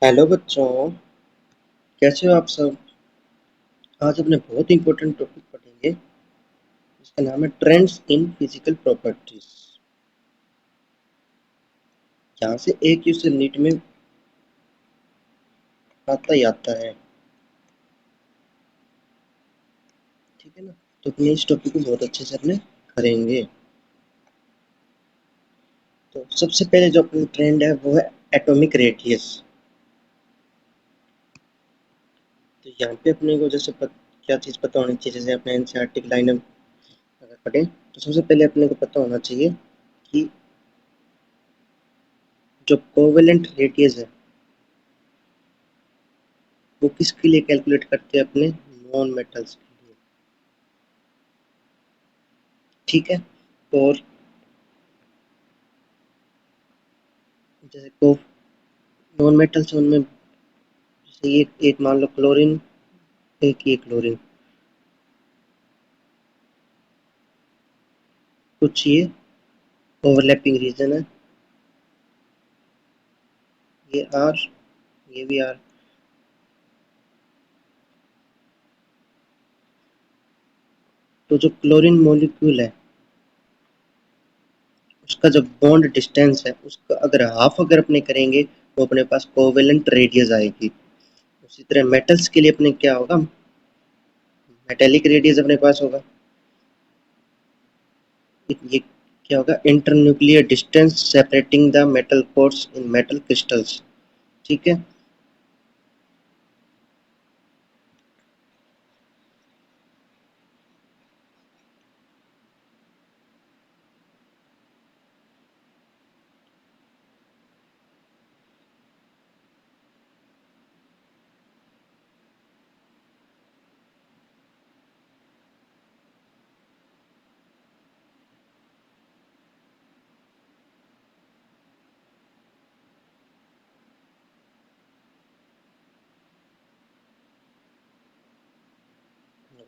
Hello बच्चों, कैसे हो आप सब। आज अपने बहुत इंपॉर्टेंट टॉपिक पढ़ेंगे। इसका नाम है ट्रेंड्स इन फिजिकल प्रॉपर्टीज। यहाँ से एक क्वेश्चन नीट में आता ही आता है। ठीक है ना। तो अपने इस टॉपिक को बहुत अच्छे से अपने करेंगे। तो सबसे पहले जो अपना ट्रेंड है वो है एटॉमिक रेडियस। तो यहाँ पे अपने को जैसे क्या चीज़ पता होनी चाहिए, जैसे अपने एनसीईआरटी की लाइन अगर पढ़ें तो सबसे पहले अपने को पता होना चाहिए कि जो कोवेलेंट रेडियस है वो किसके लिए कैलकुलेट करते हैं, अपने नॉन मेटल्स के लिए। ठीक है। और जैसे को नॉन मेटल्स उनमें जैसे एक एक मान लो क्लोरीन, एक ये क्लोरीन, कुछ ये ओवरलैपिंग रीजन है, ये आर, ये भी आर। तो जो क्लोरीन मॉलिक्यूल है उसका जो बॉन्ड डिस्टेंस है उसका अगर हाफ अगर अपने करेंगे तो अपने पास कोवेलेंट रेडियस आएगी। उसी तरह मेटल्स के लिए अपने क्या होगा, मेटेलिक रेडियस अपने पास होगा। ये क्या होगा, internuclear distance separating the metal course in metal crystals. ठीक है।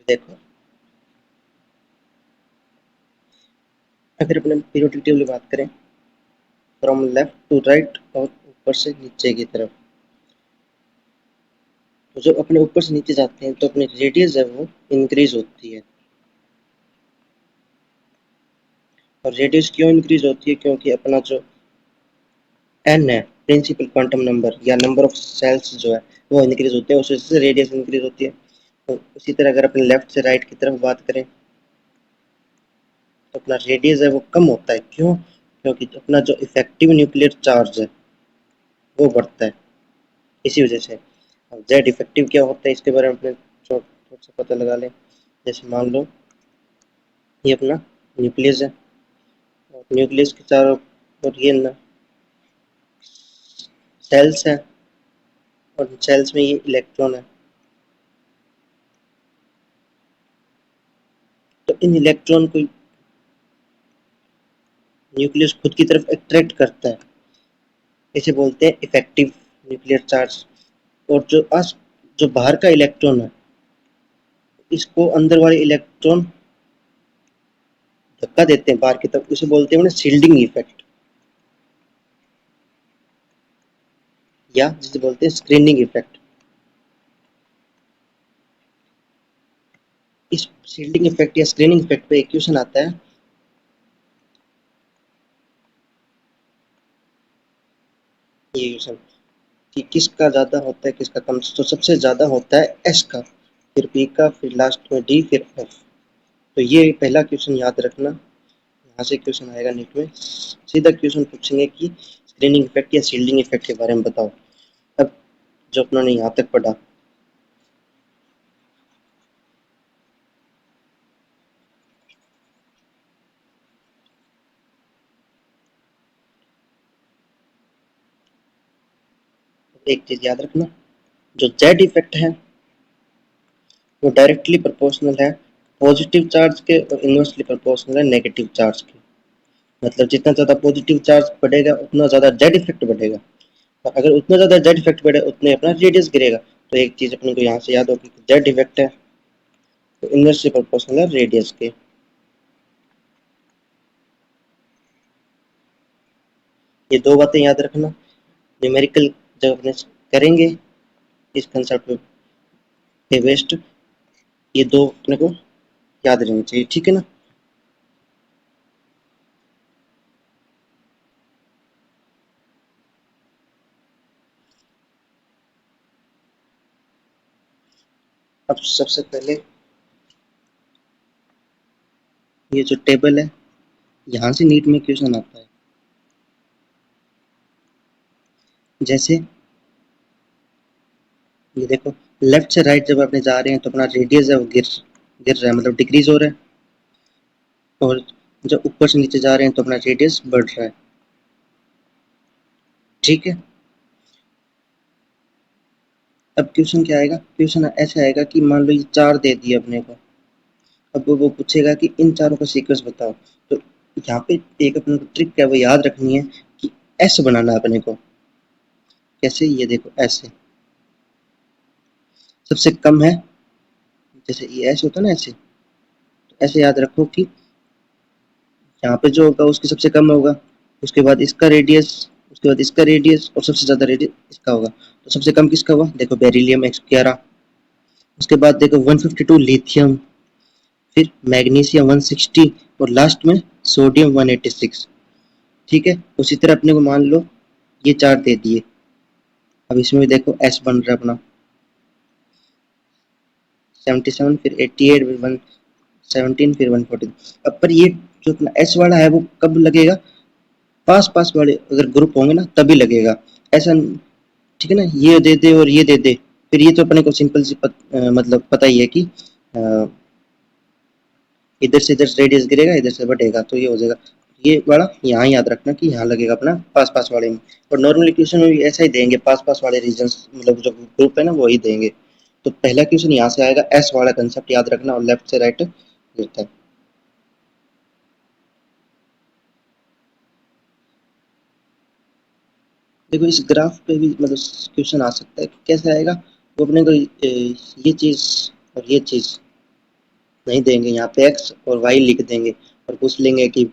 देखो, अगर अपने पीरियोडिक टेबल की बात करें फ्रॉम लेफ्ट टू राइट और ऊपर से नीचे की तरफ, तो जब अपने ऊपर से नीचे जाते हैं तो अपनी रेडियस है वो इंक्रीज होती है। और रेडियस क्यों इंक्रीज होती है, क्योंकि अपना जो एन है, प्रिंसिपल क्वांटम नंबर या नंबर ऑफ सेल्स जो है वो इंक्रीज होते हैं, उस वजह से रेडियस इंक्रीज होती है। तो उसी तरह अगर अपने लेफ्ट से राइट की तरफ बात करें तो अपना रेडियस है वो कम होता है। क्यों? क्योंकि अपना जो इफेक्टिव न्यूक्लियर चार्ज है वो बढ़ता है, इसी वजह से। अब जेड इफेक्टिव क्या होता है इसके बारे में अपने थोड़ा सा पता लगा लें। जैसे मान लो ये अपना न्यूक्लियस है और न्यूक्लियस के चारों और ये ना सेल्स है, और सेल्स में ये इलेक्ट्रॉन है। तो इन इलेक्ट्रॉन को न्यूक्लियस खुद की तरफ अट्रैक्ट करता है, इसे बोलते हैं इफेक्टिव न्यूक्लियर चार्ज। और जो बाहर का इलेक्ट्रॉन है इसको अंदर वाले इलेक्ट्रॉन धक्का देते हैं बाहर की तरफ, उसे बोलते हैं शील्डिंग इफेक्ट, या जिसे बोलते हैं स्क्रीनिंग इफेक्ट। इस शील्डिंग इफेक्ट या स्क्रीनिंग इफेक्ट पे एक क्वेश्चन आता है, ये क्वेश्चन कि किसका ज्यादा होता है किसका कम। तो सबसे ज्यादा होता है एस का, फिर पी का, फिर लास्ट में डी, फिर एफ। तो ये पहला क्वेश्चन याद रखना। यहाँ से क्वेश्चन आएगा नीट में, सीधा क्वेश्चन पूछेंगे कि स्क्रीनिंग इफेक्ट या शील्डिंग इफेक्ट के बारे में बताओ। अब जो अपना ने यहाँ तक पढ़ा, एक चीज याद रखना, जो जेड इफेक्ट है वो डायरेक्टली प्रोपोर्शनल है पॉजिटिव चार्ज के और इनवर्सली प्रोपोर्शनल है नेगेटिव चार्ज के। मतलब जितना ज़्यादा पॉजिटिव चार्ज बढ़ेगा उतना ज़्यादा जेड इफेक्ट बढ़ेगा, और अगर उतना ज़्यादा जेड इफेक्ट बढ़े उतने अपना रेडियस गिरेगा। तो एक चीज़ अपने को यहाँ से याद होगी, जेड इफेक्ट है तो इनवर्सली प्रोपोर्शनल है रेडियस के। ये दो बातें याद रखना। न्यूमेरिकल जब अपने करेंगे इस कंसेप्ट पे बेस्ड, ये दो अपने को याद रहनी चाहिए, ठीक है ना। अब सबसे पहले ये जो टेबल है, यहाँ से नीट में क्वेश्चन आता है। जैसे ये देखो, लेफ्ट से राइट जब अपने जा रहे हैं तो अपना रेडियस है वो गिर गिर रहा है, मतलब डिक्रीज हो रहा है, और जब ऊपर से नीचे जा रहे हैं तो अपना रेडियस बढ़ रहा है, ठीक है। अब क्वेश्चन क्या आएगा, क्वेश्चन ऐसे आएगा कि मान लो ये चार दे दिए अपने को, अब वो पूछेगा कि इन चारों का सीक्वेंस बताओ। तो यहाँ पे एक अपने को ट्रिक है वो याद रखनी है कि एस बनाना है अपने को। कैसे, ये देखो ऐसे सबसे कम है, जैसे ये ऐसे होता है ना, ऐसे तो ऐसे याद रखो कि यहाँ पे जो होगा उसकी सबसे कम होगा, उसके बाद इसका रेडियस, उसके बाद इसका रेडियस, और सबसे ज्यादा रेडियस इसका होगा। तो सबसे कम किसका हुआ, देखो बेरिलियम 111, उसके बाद देखो 152 लिथियम, फिर मैग्नीशियम 160, और लास्ट में सोडियम 186, ठीक है। उसी तरह अपने को मान लो ये चार दे दिए, अब इसमें भी देखो एस बन रहा है अपना 77, फिर 88, फिर 117, फिर 140। अब पर ये जो अपना एस वाला है वो कब लगेगा, पास पास वाले अगर ग्रुप होंगे ना तभी लगेगा, ऐसा, ठीक है ना। ये दे दे और ये दे दे, फिर ये तो अपने को सिंपल सी मतलब पता ही है कि अ, इधर से इधर रेडियस गिरेगा, इधर से बढ़ेगा, तो ये हो जाएगा। ये वाला यहाँ याद रखना कि यहाँ लगेगा अपना पास पास वाले में। और नॉर्मल इक्वेशन में भी ऐसा ही देंगे, पास पास वाले रीजन, मतलब जो ग्रुप है ना वही देंगे। तो पहला क्वेश्चन यहाँ से आएगा, एस वाला कंसेप्ट याद रखना, और लेफ्ट से राइट गिरता है। देखो इस ग्राफ पे भी मतलब क्वेश्चन आ सकता है, कैसे आएगा, वो अपने को ये चीज और ये चीज नहीं देंगे, यहाँ पे एक्स और वाई लिख देंगे, और पूछ लेंगे कि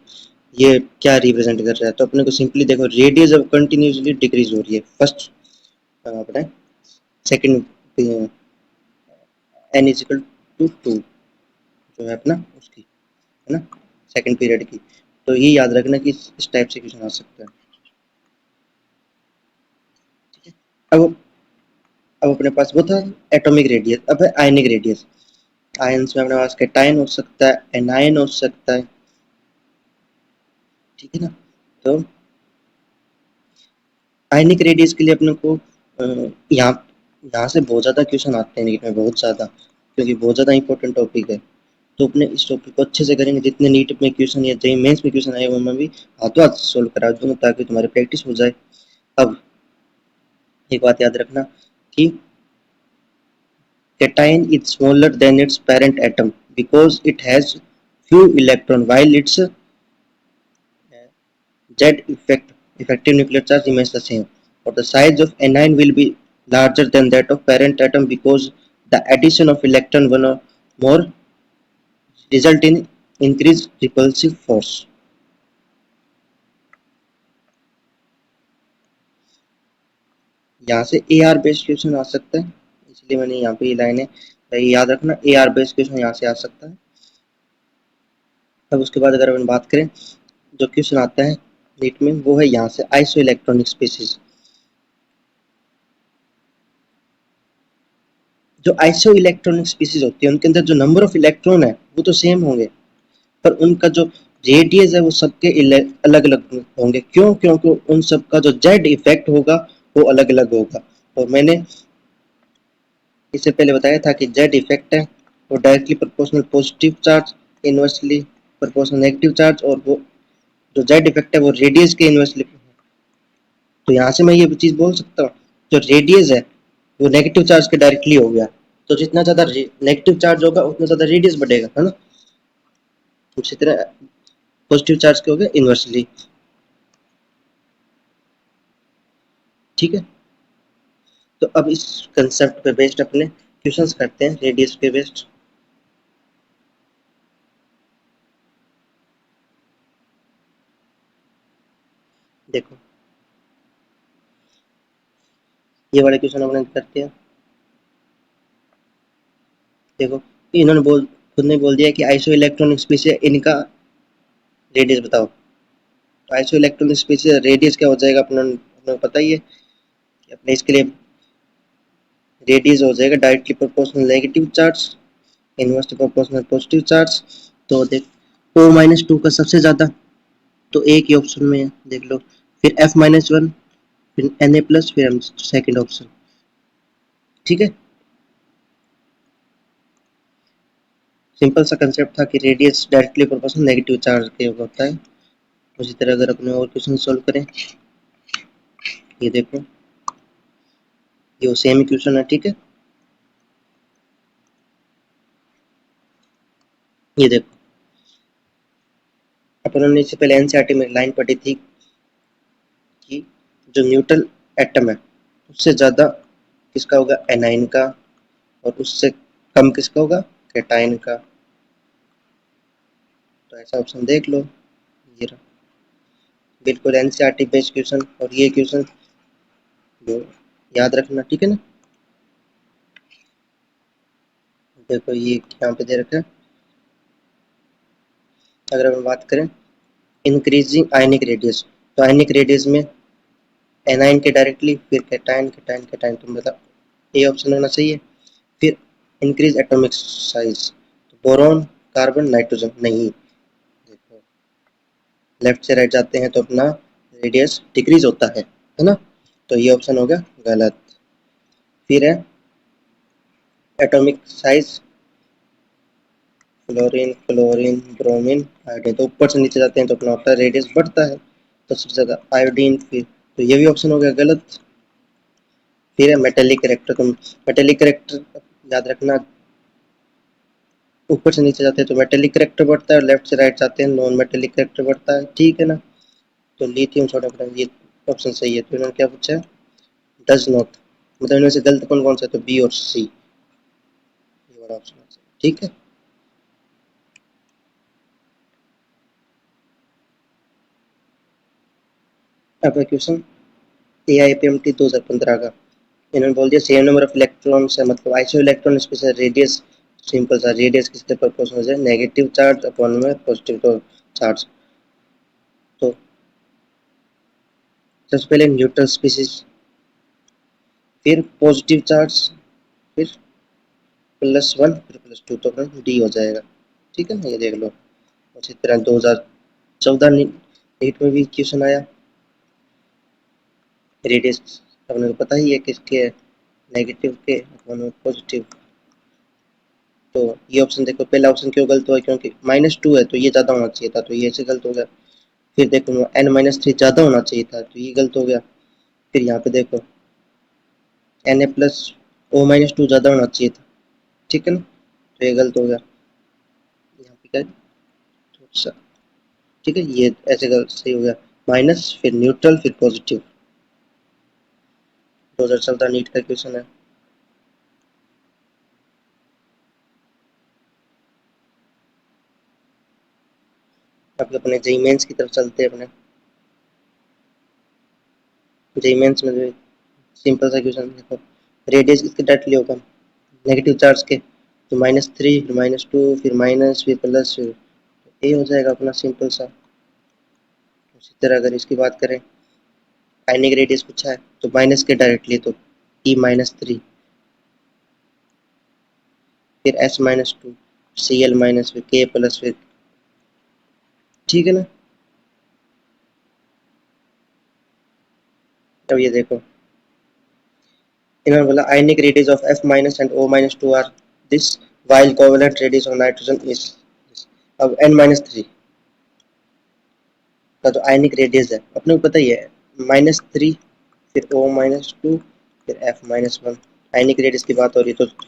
ये क्या रिप्रेजेंट कर रहा है। तो अपने को सिंपली देखो रेडियस अब कंटिन्यूसली डिक्रीज हो रही है, फर्स्ट अपने second n is equal to two जो है अपना उसकी, है ना, सेकंड पीरियड की। तो ये याद रखना कि इस टाइप से क्वेश्चन आ सकता है, ठीक है। अब अपने पास वो था एटॉमिक रेडियस, अब है आयनिक रेडियस। आयंस में अपने पास कैटायन हो सकता है, एनायन हो सकता है, ठीक है ना। तो आयनिक रेडियस के लिए अपने को यहाँ यहाँ से बहुत ज़्यादा क्वेश्चन आते हैं नीट में, बहुत ज़्यादा, क्योंकि बहुत ज़्यादा इंपॉर्टेंट टॉपिक है। तो अपने इस टॉपिक को अच्छे से करेंगे, जितने नीट में क्वेश्चन या जेईई मेंस में क्वेश्चन आए वो मैं भी हाथों हाथ सोल्व करा दूंगा, ताकि तुम्हारी प्रैक्टिस हो जाए। अब एक बात याद रखना कि cation is smaller than its parent atom because it has few electron, while its Z effective nuclear charge remains the same. Or the size of anion will be larger than that of parent atom because the addition of electron one or more result in increased repulsive force. यहाँ से A R based question आ सकता है, इसलिए मैंने यहाँ पे ये लाइन है, तो ये याद रखना ए आर बेस्ड क्वेश्चन यहाँ से आ सकता है। अब उसके बाद अगर अपन बात करें, जो क्वेश्चन आता है नीट में वो है यहाँ से आइसो इलेक्ट्रॉनिक स्पीसीज। जो आइसो इलेक्ट्रॉनिक स्पीसीज होती है उनके अंदर जो नंबर ऑफ इलेक्ट्रॉन है वो तो सेम होंगे, पर उनका जो रेडियस है वो सबके अलग अलग होंगे। क्यों, क्योंकि उन सबका जो जेड इफेक्ट होगा वो अलग अलग होगा। और मैंने इससे पहले बताया था कि जेड इफेक्ट है वो directly proportional positive charge, inversely proportional negative charge, और वो जो जेड इफेक्ट है वो रेडियस के इनवर्सली। तो यहाँ से मैं ये चीज बोल सकता हूँ, जो रेडियस है वो नेगेटिव चार्ज के डायरेक्टली हो गया, तो जितना ज्यादा नेगेटिव चार्ज होगा उतना ज्यादा रेडियस बढ़ेगा, है ना। उसी तरह पॉजिटिव चार्ज के हो गए इनवर्सली, ठीक है। तो अब इस कंसेप्ट पे बेस्ड अपने क्वेश्चंस करते हैं रेडियस पे बेस्ड। देखो ये वाले क्वेश्चन अपने करते हैं। देखो इन्होंने खुद ने बोल दिया कि आइसो इलेक्ट्रॉनिक स्पीशीज, इनका रेडियस बताओ। तो आइसो इलेक्ट्रॉनिक स्पीशीज रेडियस क्या हो जाएगा, अपने को पता ही है कि अपने इसके लिए रेडियस हो जाएगा directly proportional negative charge, inversely proportional positive charge. तो देख O-2 का सबसे ज्यादा, तो एक ही ऑप्शन में है, देख लो। फिर F-1, फिर Na+, फिर सेकंड ऑप्शन। ठीक है, सिंपल सा कंसेप्ट था कि radius directly proportional negative charge के होता है। उसी तरह अगर अपने और क्वेश्चन सॉल्व करें, ये देखो ये सेम क्वेश्चन है। ठीक है, ये देखो अपन ने इससे पहले एनसीईआरटी में लाइन पढ़ी थी कि जो न्यूट्रल एटम है उससे ज्यादा किसका होगा, एनाइन का, और उससे कम किसका होगा, कैटाइन का। तो ऐसा ऑप्शन देख लो, ये रहा बिल्कुल एनसीईआरटी बेस्ड क्वेश्चन। और ये क्वेश्चन जो याद रखना, ठीक है ना। देखो ये यहाँ पे दे रखा है, अगर हम बात करें इंक्रीजिंग आयनिक रेडियस, तो आयनिक रेडियस में एनाइन के डायरेक्टली, फिर कैटाइन कैटाइन कैटाइन, तो मतलब ये ऑप्शन होना चाहिए। फिर इंक्रीज एटॉमिक साइज, तो बोरॉन कार्बन नाइट्रोजन नहीं। देखो लेफ्ट से राइट जाते हैं तो अपना रेडियस डिक्रीज होता है ना। तो ये ऑप्शन हो गया गलत। फिर है atomic size, fluorine chlorine bromine iodine, तो ऊपर से नीचे जाते हैं तो अपना होता है रेडियस बढ़ता है, तो सबसे ज्यादा आयोडीन। फिर तो ये भी ऑप्शन हो गया गलत। फिर है मेटेलिक करेक्टर, तो मेटेलिक करेक्टर याद रखना, ऊपर से नीचे जाते हैं तो मेटेलिक करेक्टर बढ़ता है, और लेफ्ट से राइट जाते हैं नॉन मेटेलिक करेक्टर बढ़ता है। ठीक है ना। तो लिथियम सोडियम पोटेशियम, ये ऑप्शन सही है। तो इन्होंने क्या पूछा है, डज नॉट, मतलब इनमें से गलत कौन कौन सा है, तो बी और सी, ये वाला ऑप्शन है। ठीक है, अब क्वेश्चन AIPMT 2015 का। इन्होंने बोल दिया सेम नंबर ऑफ इलेक्ट्रॉन्स है, मतलब iso electron special radius, simple सा रेडियस किसके प्रोपोर्शनल है, नेगेटिव चार्ज अपॉन में पॉजिटिव चार्ज। तो सबसे पहले न्यूट्रल स्पीसीज, फिर पॉजिटिव चार्ज, फिर +1, फिर +2, तो अपना डी हो जाएगा। ठीक है ना, ये देख लो। उसी तरह 2014 नीट में भी क्वेश्चन आया, रेडियस अपने को पता ही है किसके, नेगेटिव के अपॉन में पॉजिटिव। तो ये ऑप्शन देखो, पहला ऑप्शन क्यों गलत हुआ, क्योंकि -2 है तो ये ज्यादा होना चाहिए था, तो ये ऐसे गलत हो गया। फिर देखो N-3 ज्यादा होना चाहिए था, तो ये गलत हो गया। फिर यहाँ पे देखो Na+O-2 ज्यादा होना चाहिए था, ठीक है ना, तो ये गलत हो गया। यहाँ पे क्या थोड़ा सा, ठीक है, ये ऐसे गलत सही हो गया। माइनस, फिर न्यूट्रल, फिर पॉजिटिव। 2014 नीट का क्वेश्चन है। अब अपने जेई मेंस की तरफ चलते हैं। अपने जेई मेंस में जो सिंपल सा क्वेश्चन देखो, रेडियस किसके डायरेक्टली होगा, नेगेटिव चार्ज के, तो -3, फिर -2, फिर माइनस, फिर प्लस, फिर ये हो जाएगा अपना सिंपल सा। उसी तरह अगर इसकी बात करें, आयनिक रेडियस पूछा है तो माइनस के डायरेक्टली, तो E-3, फिर S-2, Cl-, फिर K+, फिर, ठीक है ना। अब ये देखो इन्होंने बोला ionic radius of F- and O-2 are this, while covalent radius of nitrogen is, अब N-3 का जो आयनिक रेडियस है अपने को पता ही है, -3, फिर O-2, फिर F-1। आयनिक रेडियस की बात हो रही है तो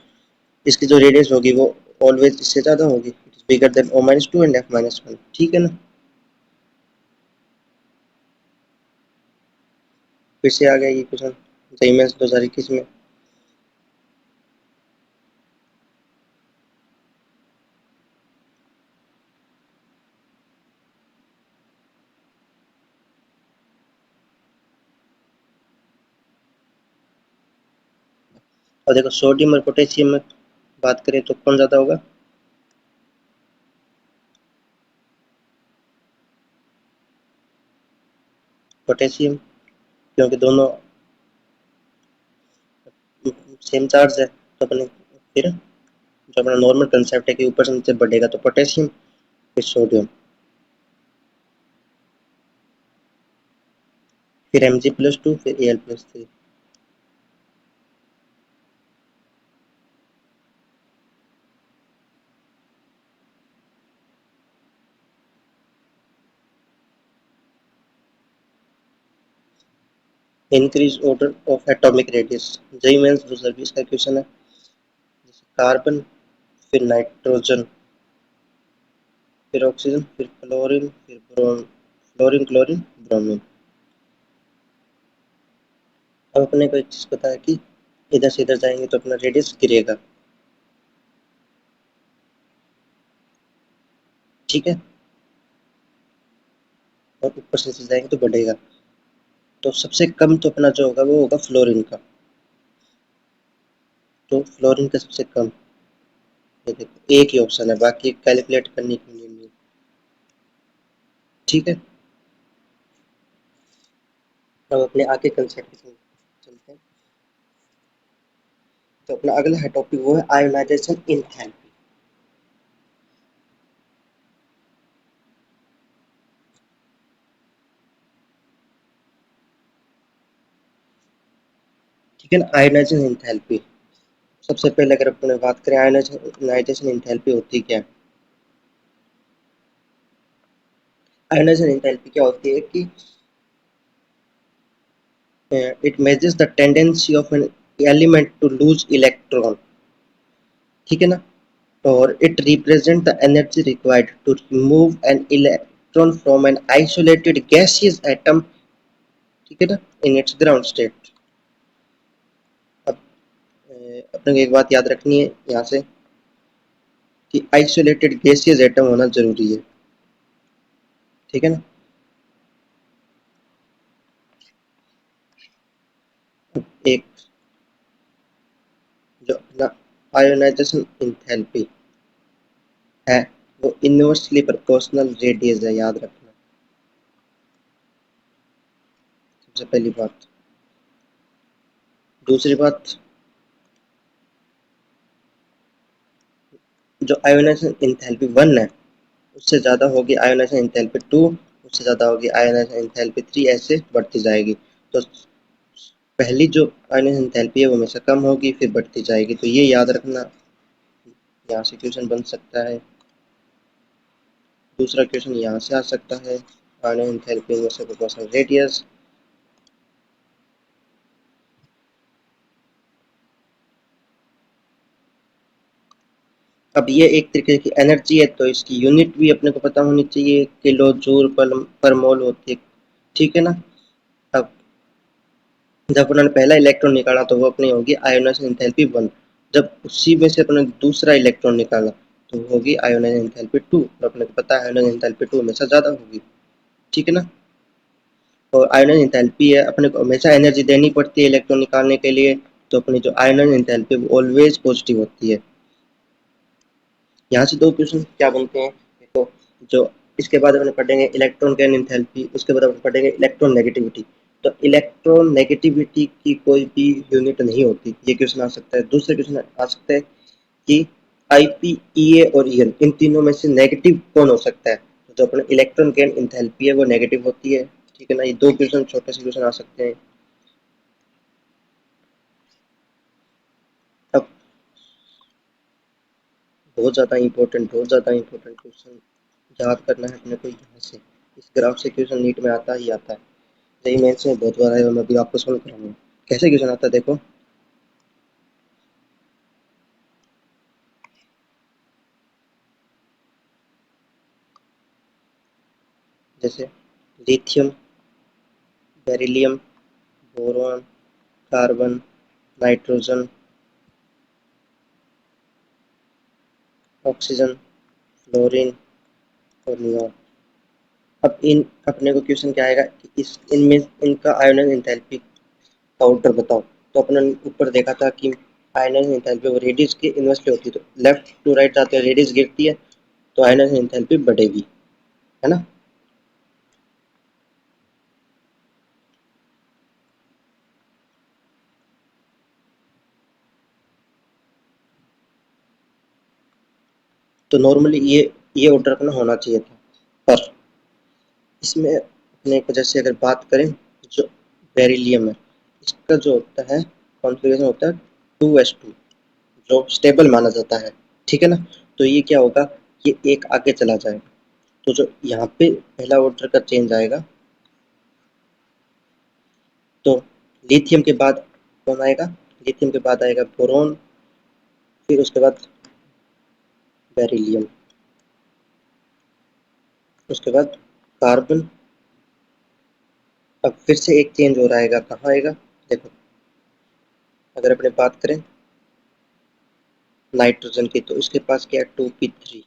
इसकी जो रेडियस होगी वो ऑलवेज इससे ज़्यादा होगी, bigger than O-2 and F-1। ठीक है ना। फिर से आ गया ये क्वेश्चन जेईई मेंस 2021 में। और देखो सोडियम और पोटेशियम में बात करें तो कौन ज़्यादा होगा? पोटेशियम, क्योंकि दोनों सेम चार्ज है। तो अपने फिर जो अपना नॉर्मल कंसेप्ट है कि ऊपर से नीचे बढ़ेगा तो पोटेशियम, फिर सोडियम, फिर Mg+2, फिर Al+3। Increase order of atomic radius, JEE Mains 2020 का क्वेश्चन है। जैसे कार्बन, फिर नाइट्रोजन, फिर ऑक्सीजन, फिर क्लोरीन, फिर ब्रोम, फ्लोरीन, क्लोरीन, ब्रोमीन। अब अपने को एक चीज पता है कि इधर से इधर जाएंगे तो अपना रेडियस गिरेगा, ठीक है, और ऊपर से नीचे जाएंगे तो बढ़ेगा। तो सबसे कम तो अपना जो होगा वो होगा फ्लोरीन का। तो फ्लोरीन का सबसे कम, ये देखो एक ही ऑप्शन है, बाकी कैलकुलेट करने के लिए नहीं। ठीक है, अब अपने आगे कंसेप्ट चलते हैं। तो अपना अगला है टॉपिक, वो है आयोनाइजेशन इंथैल्पी। ठीक है ना, आयोनाइजेशन इंथैल्पी। सबसे पहले अगर अपने बात करें आयोनाइजेशन इंथैल्पी होती क्या है? आयोनाइजेशन इंथैल्पी क्या होती है कि it measures the tendency of an element to lose electron, ठीक है ना, और it represent the energy required to remove an electron from an isolated gaseous atom, ठीक है ना, इन इट्स ग्राउंड स्टेट। अब अपने को एक बात याद रखनी है यहाँ से कि आइसोलेटेड गैसियस एटम होना जरूरी है, ठीक है ना। एक जो अपना आयोनाइजेशन इंथैल्पी है वो इन्वर्सली प्रोपोर्शनल रेडियस है, याद रखना। सबसे पहली बात। दूसरी बात, जो आयोनाइजेशन इंथैल्पी 1 है उससे ज़्यादा होगी आयोनाइजेशन इंथैल्पी 2, उससे ज़्यादा होगी आयोनाइजेशन इंथैल्पी 3, ऐसे बढ़ती जाएगी। तो पहली जो आयोनाइजेशन इंथैल्पी है वो हमेशा कम होगी, फिर बढ़ती जाएगी। तो ये याद रखना, यहाँ से क्वेश्चन बन सकता है। दूसरा क्वेश्चन यहाँ से आ सकता है, ionization enthalpy inversely proportional radius. अब ये एक तरीके की एनर्जी है तो इसकी यूनिट भी अपने को पता होनी चाहिए, किलो जूल पर मोल होती है, ठीक है ना। अब जब उन्होंने पहला इलेक्ट्रॉन निकाला तो वो अपनी होगी आयोनाइजेशन एंथैल्पी 1। जब उसी में से अपने दूसरा इलेक्ट्रॉन निकाला तो वो होगी आयोनाइजेशन एंथैल्पी 2, और अपने को पता है आयोनाइजेशन एंथैल्पी 2 हमेशा ज़्यादा होगी, ठीक है ना। और आयोनाइजेशन एंथैल्पी है, अपने को हमेशा एनर्जी देनी पड़ती है इलेक्ट्रॉन निकालने के लिए, तो अपनी जो आयोनाइजेशन एंथैल्पी वो ऑलवेज पॉजिटिव होती है। यहाँ से दो क्वेश्चन क्या बनते हैं, तो जो इसके बाद अपन पढ़ेंगे इलेक्ट्रॉन गैन एंथैल्पी, उसके बाद अपन पढ़ेंगे इलेक्ट्रॉन नेगेटिविटी। तो इलेक्ट्रॉन नेगेटिविटी की कोई भी यूनिट नहीं होती, ये क्वेश्चन आ सकता है। दूसरे क्वेश्चन आ सकता है कि आईपी, ईए और ईएन इन तीनों में से नेगेटिव कौन हो सकता है? तो जो अपना इलेक्ट्रॉन गैन एंथैल्पी है वो नेगेटिव होती है, ठीक है ना। ये दो क्वेश्चन छोटे से क्वेश्चन आ सकते हैं। अब बहुत ज़्यादा इंपॉर्टेंट क्वेश्चन याद करना है अपने को यहाँ से। इस ग्राफ से क्वेश्चन नीट में आता ही आता है, यही मेंस में बहुत बार है और मैं भी आपको सॉल्व कराऊंगा। कैसे क्वेश्चन आता है देखो, जैसे lithium, beryllium, boron, carbon, nitrogen, oxygen, fluorine और नियॉन। अब इन अपने को क्वेश्चन क्या आएगा कि इस इनमें इनका आयोनाइजेशन एंथैल्पी का ऑर्डर बताओ। तो अपने ऊपर देखा था कि आयनाइजेशन एंथैल्पी वो रेडियस के इन्वर्सली होती है, तो लेफ्ट टू राइट जाते हैं रेडियस गिरती है तो आयनाइजेशन एंथैल्पी बढ़ेगी, है ना। तो नॉर्मली ये ऑर्डर अपना होना चाहिए था, पर इसमें अपने को जैसे अगर बात करें, जो बेरिलियम है इसका जो होता है कॉन्फ़िगरेशन होता है 2s2, जो स्टेबल माना जाता है, ठीक है ना। तो ये क्या होगा, ये एक आगे चला जाएगा, तो जो यहाँ पे पहला ऑर्डर का चेंज आएगा, तो लिथियम के बाद कौन आएगा, लिथियम के बाद आएगा बोरॉन, फिर उसके बाद बेरिलियम, उसके बाद कार्बन। अब फिर से एक चेंज हो रहा आएगा, कहाँ आएगा, देखो अगर अपने बात करें नाइट्रोजन की, तो इसके पास क्या है 2p3,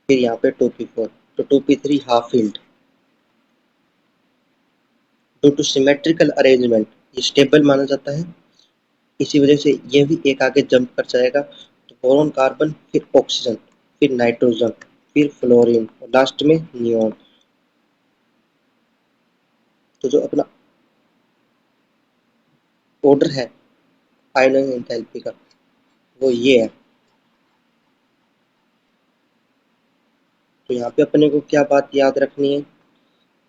फिर यहाँ पे 2p4, तो 2p3 half field due two symmetrical arrangement, ये स्टेबल माना जाता है, इसी वजह से ये भी एक आगे जंप कर जाएगा, तो बोरॉन कार्बन फिर ऑक्सीजन फिर नाइट्रोजन फिर फ्लोरीन और लास्ट में नियोन। तो जो अपना ऑर्डर है आयोनाइजिंग एंथैल्पी का वो ये है। तो यहाँ पे अपने को क्या बात याद रखनी है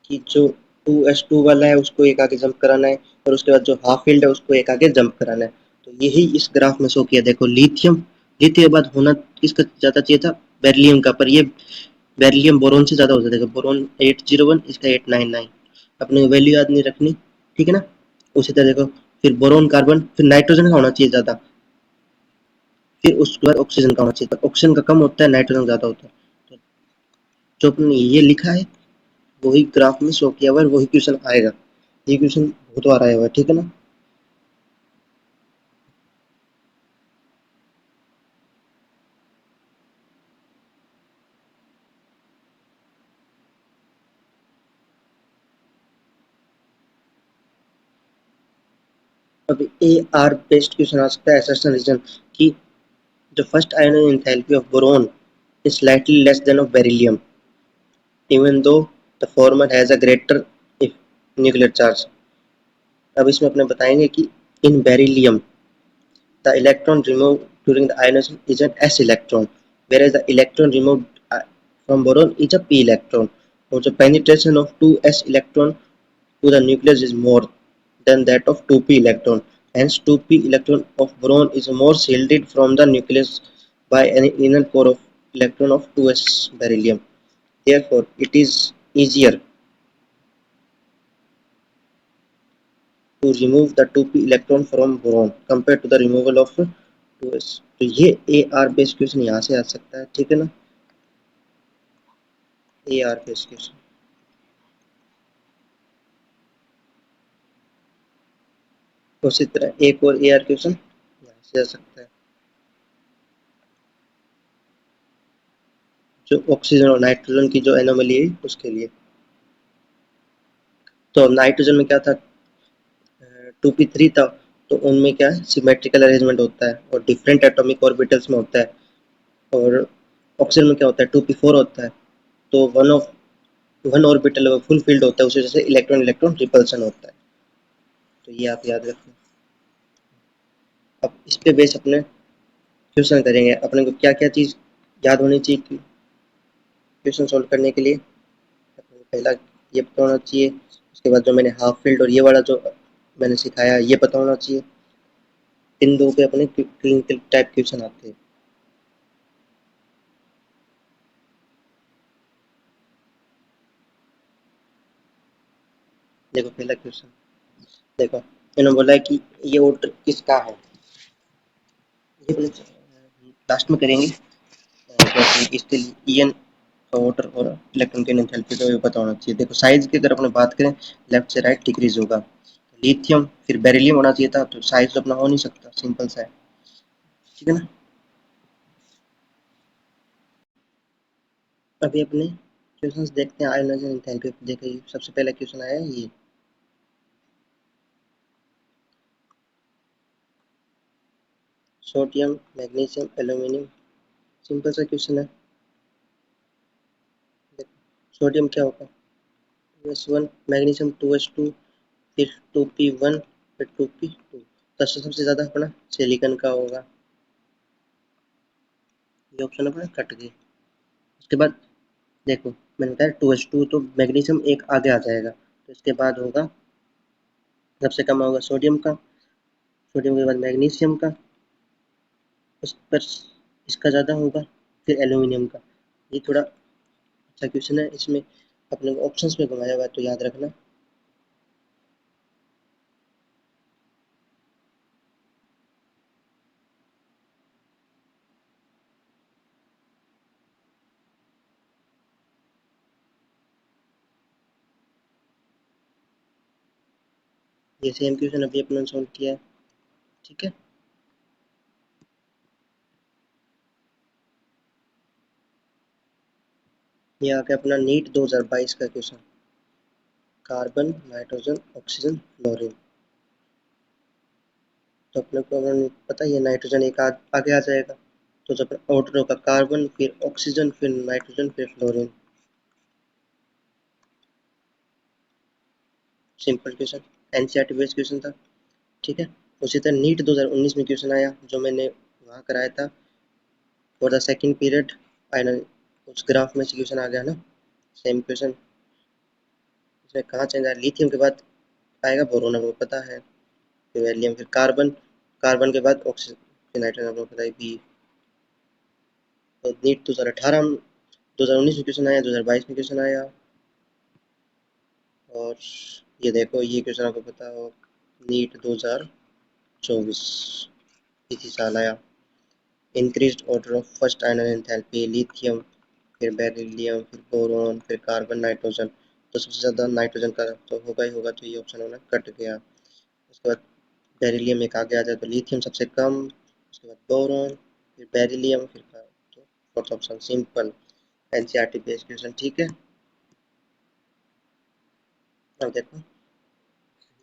कि जो 2s2 वाला है उसको एक आगे जंप कराना है, और उसके बाद जो हाफ फील्ड है उसको एक आगे जंप कराना है। तो यही इस ग्राफ में शो किया, देखो लिथियम, लिथियम के बाद होना किसका ज़्यादा चाहिए था, बेरिलियम का, पर ये बेरिलियम बोरोन से ज़्यादा हो जाता है, बोरोन 801 इसका 899, अपने को वैल्यू याद नहीं रखनी, ठीक है ना। उसी तरह देखो फिर बोरोन कार्बन फिर नाइट्रोजन का होना चाहिए ज़्यादा, फिर उसके बाद ऑक्सीजन का होना चाहिए, पर ऑक्सीजन का कम होता है नाइट्रोजन ज़्यादा होता है। तो जो अपने ये लिखा है वही ग्राफ में शो किया हुआ है, वही क्वेश्चन आएगा, ये क्वेश्चन बहुत बार आया हुआ है, ठीक है ना। अब ए आर बेस्ड क्वेश्चन आ सकता है assertion रीजन कि the first ionic enthalpy of boron is slightly less than of beryllium even though the former has a greater nuclear charge। अब इसमें अपने बताएंगे कि इन beryllium the electron removed during the ionization is an s electron, whereas the electron removed from boron is a p electron, और the penetration of 2s electron to the nucleus is more than that of 2p electron. Hence, 2p electron of boron is more shielded from the nucleus by an inner core of electron of 2s beryllium. Therefore, it is easier to remove the 2p electron from boron compared to the removal of 2s। तो ये A are based question यहाँ से आ सकता है, ठीक है ना, ए आर बेस्ड क्वेश्चन। उसी तरह एक और ए आर क्वेश्चन यहाँ से आ सकता है, जो ऑक्सीजन और नाइट्रोजन की जो एनोमली है उसके लिए। तो नाइट्रोजन में क्या था, 2p3 था, तो उनमें क्या है सिमेट्रिकल अरेंजमेंट होता है और डिफरेंट एटॉमिक ऑर्बिटल्स में होता है, और ऑक्सीजन में क्या होता है 2p4 होता है, तो वन ऑर्बिटल फुल फील्ड होता है, उसी वजह से इलेक्ट्रॉन इलेक्ट्रॉन रिपल्सन होता है। तो ये आप याद रखें। अब इस पे बेस अपने क्वेश्चन करेंगे, अपने को क्या क्या चीज़ याद होनी चाहिए क्वेश्चन सॉल्व करने के लिए। अपने को पहला ये पता होना चाहिए, उसके बाद जो मैंने हाफ फील्ड और ये वाला जो मैंने सिखाया ये पता होना चाहिए। इन दो पे अपने क्लिनिकल टाइप क्वेश्चन आते हैं। देखो पहला क्वेश्चन, देखो इन्होंने बोला है कि ये ऑर्डर किसका है, ये लास्ट में करेंगे, क्योंकि इसके लिए ईएन का ऑर्डर और इलेक्ट्रॉन के एंथैल्पी का भी पता होना चाहिए। देखो साइज की अगर अपने बात करें लेफ्ट से राइट डिक्रीज होगा, लिथियम फिर बेरिलियम होना चाहिए था, तो साइज तो अपना हो नहीं सकता, सिंपल सा है, ठीक है ना। अभी अपने क्वेश्चंस देखते हैं आयोनाइजेशन एंथैल्पी। देखिए सबसे पहला क्वेश्चन आया है ये, सोडियम, मैग्नीशियम, एल्यूमिनियम, सिंपल सा क्वेश्चन है। सोडियम क्या होगा, S1, मैग्नीशियम 2S2, फिर 2P1, फिर 2P2। तो सबसे ज्यादा अपना सिलिकॉन का होगा, ये ऑप्शन अपना कट गई। उसके बाद देखो, मैंने बताया 2H2, तो मैग्नीशियम एक आगे आ जाएगा, तो इसके बाद होगा सबसे कम होगा सोडियम का, सोडियम के बाद मैग्नीशियम का, उस पर इसका ज़्यादा होगा, फिर एल्यूमिनियम का। ये थोड़ा अच्छा क्वेश्चन है, इसमें अपने ऑप्शंस में घुमाया हुआ है, तो याद रखना। ये सेम क्वेश्चन अभी अपने सॉल्व किया है, ठीक है। ये आ गया अपना नीट 2022 का question, carbon, nitrogen, oxygen, fluorine. तो अपने को पता ही है नाइट्रोजन एक आगे आ जाएगा, तो जब ऑर्डर होगा कार्बन, फिर ऑक्सीजन, फिर नाइट्रोजन, फिर fluorine. Simple question, NCERT based question था, ठीक है। उसी तरह नीट 2019 में क्वेश्चन आया, जो मैंने वहाँ कराया था for the second period final, उस ग्राफ में से क्वेश्चन आ गया ना, सेम क्वेश्चन। इसमें कहाँ चेंज आया, लिथियम के बाद आएगा बोरोन, हमको पता है, फिर वैलियम, फिर कार्बन, कार्बन के बाद ऑक्सीजन, फिर नाइट्रोजन, हमको पता है बी। तो नीट 2018 2019 में क्वेश्चन आया, 2022 में क्वेश्चन आया, और ये देखो ये क्वेश्चन आपको पता हो, नीट 2024 इसी साल आया। इंक्रीज्ड ऑर्डर ऑफ फर्स्ट आयनन एंथैल्पी, लिथियम, फिर बेरिलियम, फिर बोरॉन, फिर कार्बन, नाइट्रोजन। तो सबसे ज़्यादा नाइट्रोजन का तो होगा ही होगा, तो ये ऑप्शन होना कट गया। उसके बाद बेरिलियम एक आगे आ जाए, तो लिथियम सबसे कम, उसके बाद बोरॉन, फिर बेरिलियम, फिर तो fourth option simple, NCERT based question, ठीक है। अब देखो,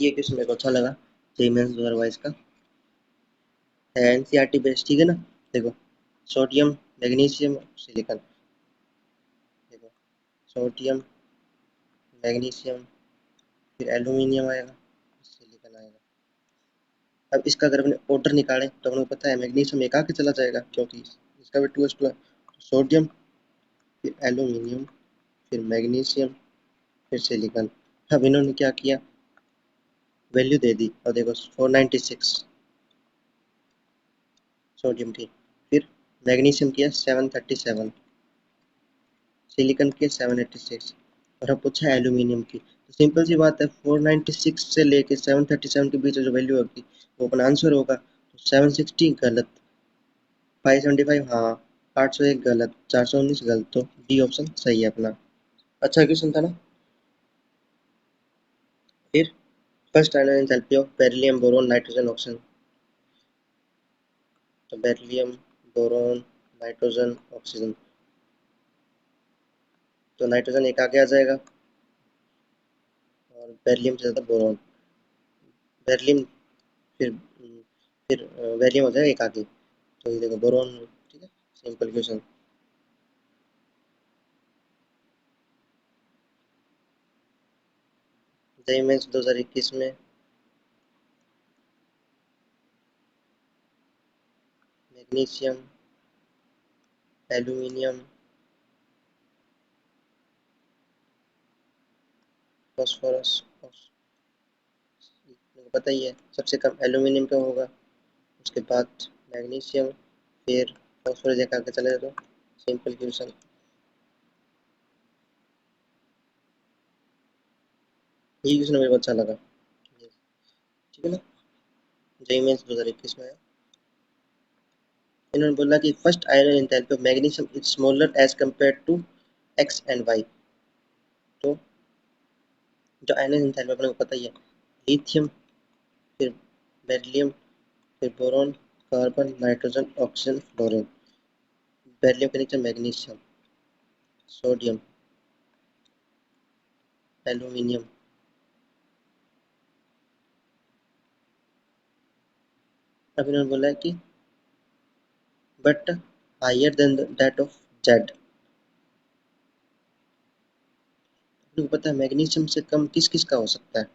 ये क्वेश्चन मेरे को अच्छा लगा, जेईई मेंस 2022 का, एनसीईआरटी बेस्ड, ठीक है ना। देखो, सोडियम, मैग्नीशियम, सिलिकॉन। देखो, सोडियम, मैग्नीशियम, फिर एल्यूमिनियम आएगा, सिलिकॉन आएगा। अब इसका अगर अपने ऑर्डर निकालें, तो हमें पता है मैग्नीशियम एक आके चला जाएगा, क्योंकि इसका भी 2s2 है। सोडियम, फिर एल्यूमिनियम, फिर मैग्नीशियम, फिर सिलिकॉन। अब इन्होंने क्या किया, वैल्यू दे दी, और देखो 496 सोडियम की, फिर मैग्नीशियम किया 737, सिलिकॉन किया 786, और अब पूछा एल्यूमिनियम की। तो सिंपल सी बात है, 496 से लेके 737 के बीच जो वैल्यू होगी, वो अपना आंसर होगा। तो 760 गलत, 575 हाँ, 801 गलत, 419 गलत, तो डी ऑप्शन सही है अपना। अच्छा क्वेश्चन था ना। फिर फर्स्ट आयनन enthalpy of beryllium, boron, nitrogen, oxygen. तो बेरिलियम, बोरोन, नाइट्रोजन, ऑक्सीजन, तो नाइट्रोजन एक आगे आ जाएगा, और बेरिलियम से ज़्यादा बोरोन, बेरिलियम, फिर वैलियम हो जाएगा एक आगे, तो ये देखो बोरोन, ठीक है। Simple question. जेईई मेंस 2021 में मैग्नीशियम, एल्यूमिनियम, फॉस्फोरस, पता ही है सबसे कम एल्यूमिनियम का होगा, उसके बाद मैग्नीशियम, फिर फॉस्फोरस एक आगे चले जाओ, सिंपल क्वेश्चन। ये क्वेश्चन मेरे को अच्छा लगा, ठीक है ना। जेईई मेंस 2021 में आया, इन्होंने बोला कि फर्स्ट आयरन enthalpy of magnesium is smaller as compare to x and y. तो जो आयरन एंथैल्पी अपने को पता ही है, लिथियम, फिर बेरिलियम, फिर boron, carbon, nitrogen, oxygen, fluorine. Beryllium के नीचे मैग्नीशियम, सोडियम, एल्यूमिनियम। अब इन्होंने बोला है कि but higher than that of Z. आपको पता है मैग्नीशियम से कम किस किस का हो सकता है?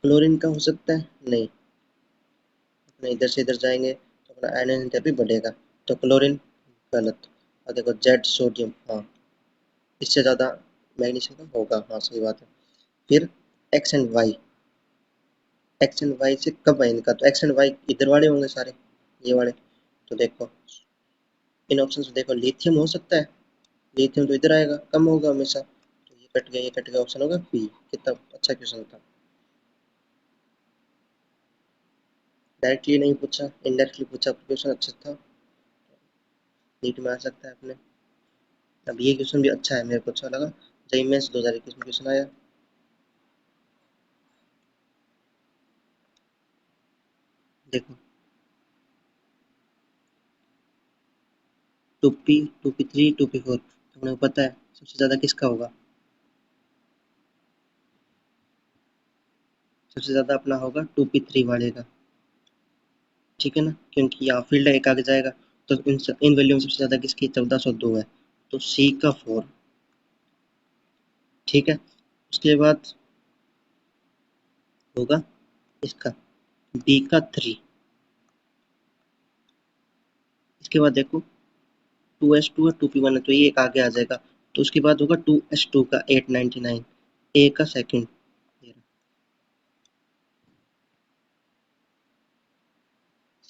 क्लोरीन का हो सकता है? नहीं। अपने इधर से इधर जाएंगे तो अपना आयन एंथैल्पी बढ़ेगा, तो क्लोरीन गलत। और देखो जेड सोडियम, हाँ इससे ज़्यादा मैग्नीशियम का होगा, हाँ सही बात है। फिर x and y, x and y से कब है इनका, तो एक्स एंड वाई इधर वाले होंगे सारे, ये वाले। तो देखो इन ऑप्शन से देखो लिथियम हो सकता है, लिथियम तो इधर आएगा, कम होगा हमेशा, तो ये कट गया, ये कट गया, ऑप्शन होगा बी। कितना अच्छा क्वेश्चन था। डायरेक्टली नहीं पूछा, इनडायरेक्टली पूछा, क्वेश्चन अच्छा था, नीट में आ सकता है अपने। अब ये क्वेश्चन भी अच्छा है, मेरे को अच्छा लगा। जेईई मेंस 2021 में क्वेश्चन आया। देखो 2p, 2p3, 2p4, तुमने को पता है सबसे ज्यादा किसका होगा? सबसे ज्यादा अपना होगा 2p3 वाले का, ठीक है ना, क्योंकि यहाँ फील्ड एक आगे जाएगा। तो इन वैल्यू में सबसे ज्यादा किसकी 1402 है, तो सी का 4। ठीक है, उसके बाद होगा इसका बी का 3। इसके बाद देखो 2s2 और 2p1 है, तो ये एक आगे आ जाएगा। तो उसके बाद होगा 2s2 का 899, ए का सेकंड।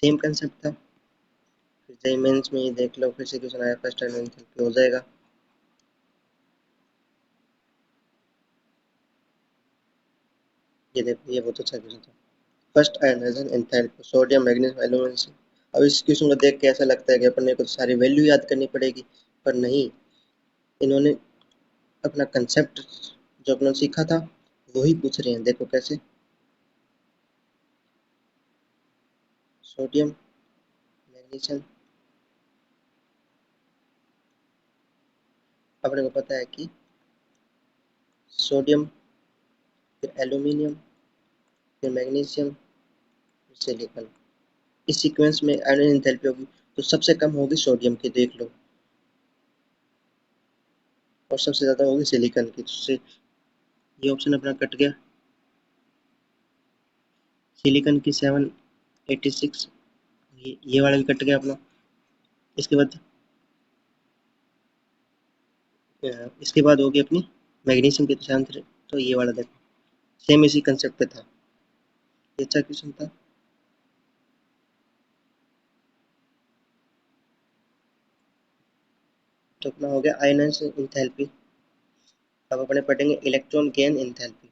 सेम कंसेप्ट था। फिर जेईई मेंस में ये देख लो, फिर से क्वेश्चन आया, फर्स्ट टाइम हो जाएगा। ये देखो ये बहुत अच्छा क्वेश्चन था। First ionization enthalpy sodium magnesium aluminium. अब इस क्वेश्चन को देख के ऐसा लगता है कि अपन को तो सारी वैल्यू याद करनी पड़ेगी, पर नहीं। इन्होंने अपना कंसेप्ट जो अपने सीखा था वही पूछ रहे हैं, देखो कैसे। सोडियम मैग्नीशियम, अपने को पता है कि सोडियम, फिर एल्यूमिनियम, फिर मैग्नीशियम, फिर सिलिकॉन। इस सीक्वेंस में आयरन एंथैल्पी होगी, तो सबसे कम होगी सोडियम की, देख लो, और सबसे ज्यादा होगी सिलिकॉन की, तो ये ऑप्शन अपना कट गया। सिलिकॉन की 786, ये वाला भी कट गया अपना। इसके बाद इसके बाद होगी अपनी मैग्नीशियम की, तो आंसर, तो ये वाला देखो सेम इसी कंसेप्ट पे था, ये अच्छा क्वेश्चन था। तो अपना हो गया आयनाइजेशन एंथैल्पी। अब अपने पढ़ेंगे इलेक्ट्रॉन गेन एंथैल्पी।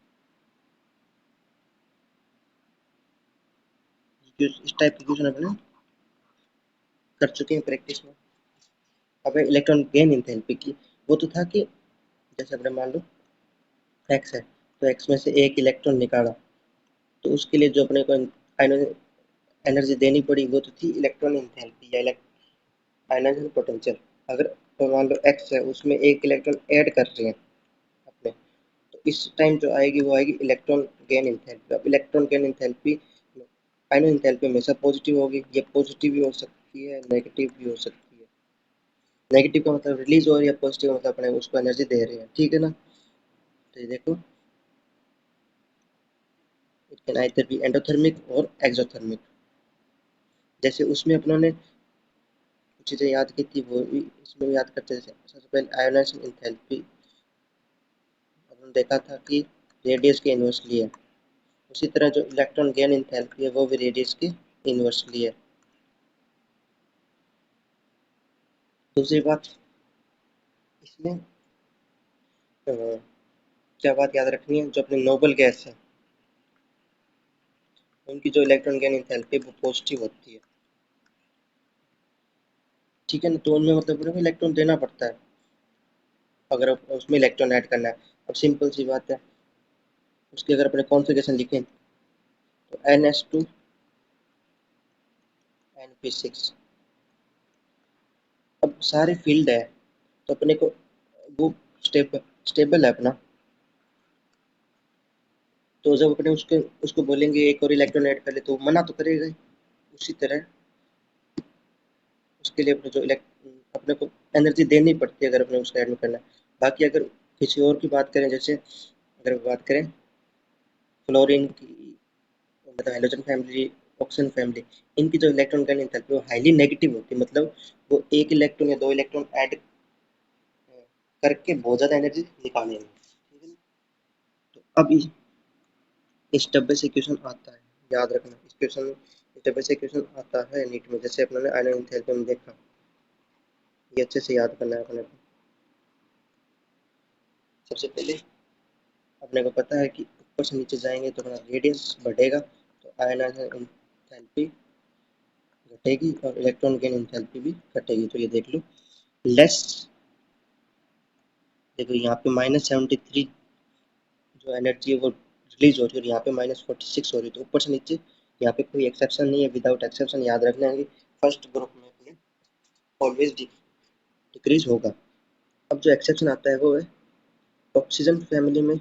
इस टाइप के क्वेश्चन अपने कर चुके हैं प्रैक्टिस में। अब इलेक्ट्रॉन गेन एंथैल्पी की, वो तो था कि जैसे अपने मान लो एक्स है, तो एक्स में से एक इलेक्ट्रॉन निकाला, तो उसके लिए जो अपने को एनर्जी देनी पड़ी वो तो थी इलेक्ट्रॉन एंथैल्पी या आयनाइजेशन पोटेंशियल। अगर तो मान लो एक्स है, उसमें एक इलेक्ट्रॉन ऐड कर रहे हैं अपने, तो इस टाइम जो आएगी वो आएगी इलेक्ट्रॉन गेन एंथैल्पी। अब इलेक्ट्रॉन गेन एंथैल्पी आयनन एंथैल्पी हमेशा पॉजिटिव होगी, ये पॉजिटिव भी हो सकती है, नेगेटिव भी हो सकती है। नेगेटिव का मतलब रिलीज हो रही है, पॉजिटिव का मतलब अपने उसको एनर्जी दे रहे हैं, ठीक है ना। तो ये देखो it can either be endothermic और एक्सोथर्मिक। जैसे उसमें अपनों ने कुछ चीज़ें याद की थी, वो भी इसमें भी याद करते हैं। सबसे पहले आयोनाइजेशन एंथैल्पी हमने देखा था कि रेडियस के इन्वर्सली है। उसी तरह जो इलेक्ट्रॉन गेन एंथैल्पी है वो भी रेडियस के इन्वर्सली है। दूसरी बात इसमें क्या बात याद रखनी है, जो अपने नोबल गैस है उनकी जो इलेक्ट्रॉन गेन एंथैल्पी वो पॉजिटिव होती है, ठीक है ना। तो उनमें मतलब उन्हें इलेक्ट्रॉन देना पड़ता है अगर उसमें इलेक्ट्रॉन ऐड करना है। अब सिंपल सी बात है, उसकी अगर अपने कॉन्फ़िगरेशन लिखें तो NH2 NP6। अब सारे फील्ड है, तो अपने को वो स्टेबल स्टेबल है अपना, तो जब अपने उसके उसको बोलेंगे एक और इलेक्ट्रॉन ऐड कर ले, तो वो मना तो करेगा ही। उसी तरह उसके लिए अपने अपने को एनर्जी देनी पड़ती है अगर अपने उसका ऐड में करना है। बाकी अगर किसी और की बात करें, जैसे अगर बात करें फ्लोरीन की, मतलब हाइड्रोजन फैमिली, ऑक्सीजन फैमिली, इनकी जो इलेक्ट्रॉन गन एंथैल्पी वो हाईली नेगेटिव होती है, मतलब वो एक इलेक्ट्रॉन या दो इलेक्ट्रॉन ऐड करके बहुत ज़्यादा एनर्जी निकालेंगे, ठीक है ना। तो अब इस डब्बे से क्वेश्चन आता है, याद रखना इस क्वेश्चन इस डब्बे से क्वेश्चन आता है नीट में, जैसे अपने आयरन एंथैल्पी में देखा। ये अच्छे से याद करना है अपने को। सबसे पहले अपने को पता है कि ऊपर से नीचे जाएंगे तो अपना रेडियस बढ़ेगा, तो आयन एंथैल्पी घटेगी और इलेक्ट्रॉन गेन एंथैल्पी भी घटेगी। तो ये देख लो, लेस, देखो यहाँ पे -73 जो एनर्जी है वो रिलीज हो रही है, और यहाँ पे -46 हो रही है। तो ऊपर से नीचे यहाँ पे कोई एक्सेप्शन नहीं है, विदाउट एक्सेप्शन याद रखना है कि फर्स्ट ग्रुप में अपने ऑलवेज डिक्रीज होगा। अब जो एक्सेप्शन आता है वो है ऑक्सीजन फैमिली में।